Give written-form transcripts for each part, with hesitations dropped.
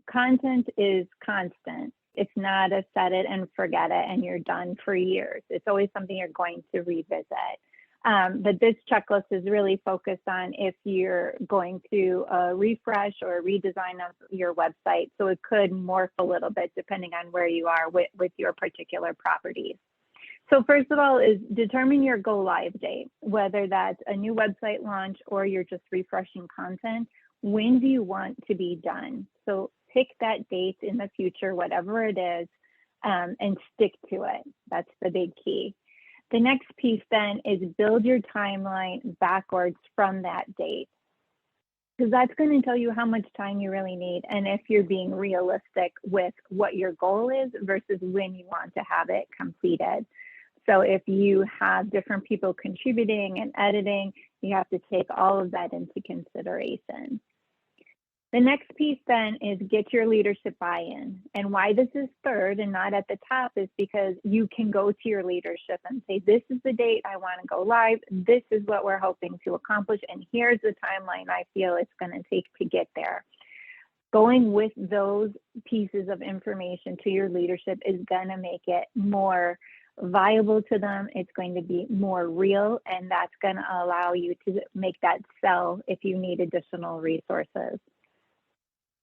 content is constant. It's not a set it and forget it and you're done for years. It's always something you're going to revisit. But this checklist is really focused on if you're going to refresh or redesign of your website. So it could morph a little bit depending on where you are with your particular properties. So first of all is determine your go live date, whether that's a new website launch or you're just refreshing content. When do you want to be done? So pick that date in the future, whatever it is, and stick to it. That's the big key. The next piece then is build your timeline backwards from that date, because that's going to tell you how much time you really need and if you're being realistic with what your goal is versus when you want to have it completed. So if you have different people contributing and editing, you have to take all of that into consideration. The next piece then is get your leadership buy-in. And why this is third and not at the top is because you can go to your leadership and say, this is the date I want to go live. This is what we're hoping to accomplish. And here's the timeline I feel it's going to take to get there. Going with those pieces of information to your leadership is going to make it more viable to them. It's going to be more real, and that's going to allow you to make that sell if you need additional resources.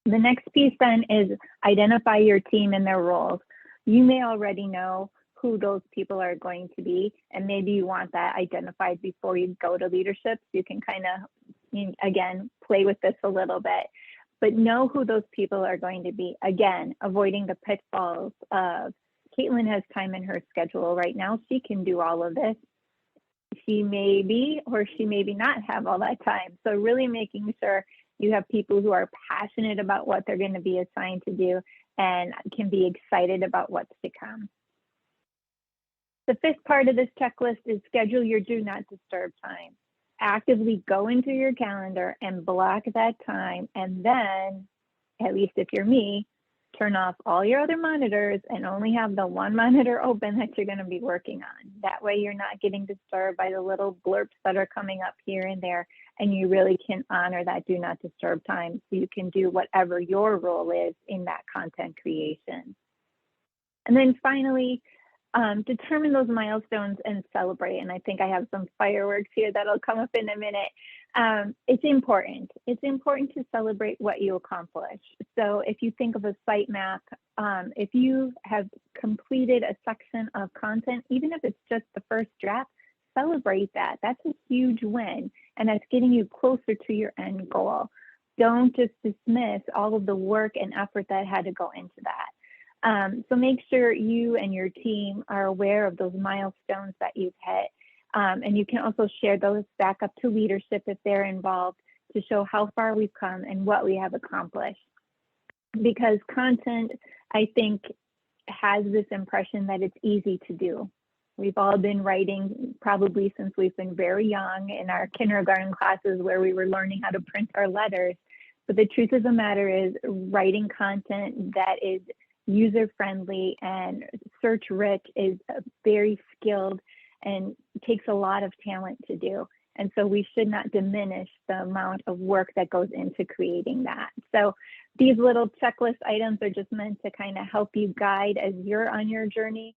The next piece then is identify your team and their roles. You may already know who those people are going to be, and maybe you want that identified before you go to leadership. So you can kind of, again, play with this a little bit, but know who those people are going to be. Again, avoiding the pitfalls of Caitlin has time in her schedule right now. She can do all of this. She may be, or she maybe not have all that time. So really making sure you have people who are passionate about what they're going to be assigned to do and can be excited about what's to come. The fifth part of this checklist is schedule your do not disturb time. Actively go into your calendar and block that time. And then, at least if you're me, turn off all your other monitors and only have the one monitor open that you're going to be working on. That way you're not getting disturbed by the little blurps that are coming up here and there, and you really can honor that do not disturb time so you can do whatever your role is in that content creation. And then finally, determine those milestones and celebrate. And I think I have some fireworks here that'll come up in a minute. It's important. It's important to celebrate what you accomplish. So if you think of a sitemap, if you have completed a section of content, even if it's just the first draft, celebrate that. That's a huge win, and that's getting you closer to your end goal. Don't just dismiss all of the work and effort that had to go into that. So make sure you and your team are aware of those milestones that you've hit. And you can also share those back up to leadership if they're involved to show how far we've come and what we have accomplished. Because content, I think, has this impression that it's easy to do. We've all been writing probably since we've been very young in our kindergarten classes where we were learning how to print our letters. But the truth of the matter is writing content that is user-friendly and search-rich is very skilled and takes a lot of talent to do. And so we should not diminish the amount of work that goes into creating that. So these little checklist items are just meant to kind of help you guide as you're on your journey.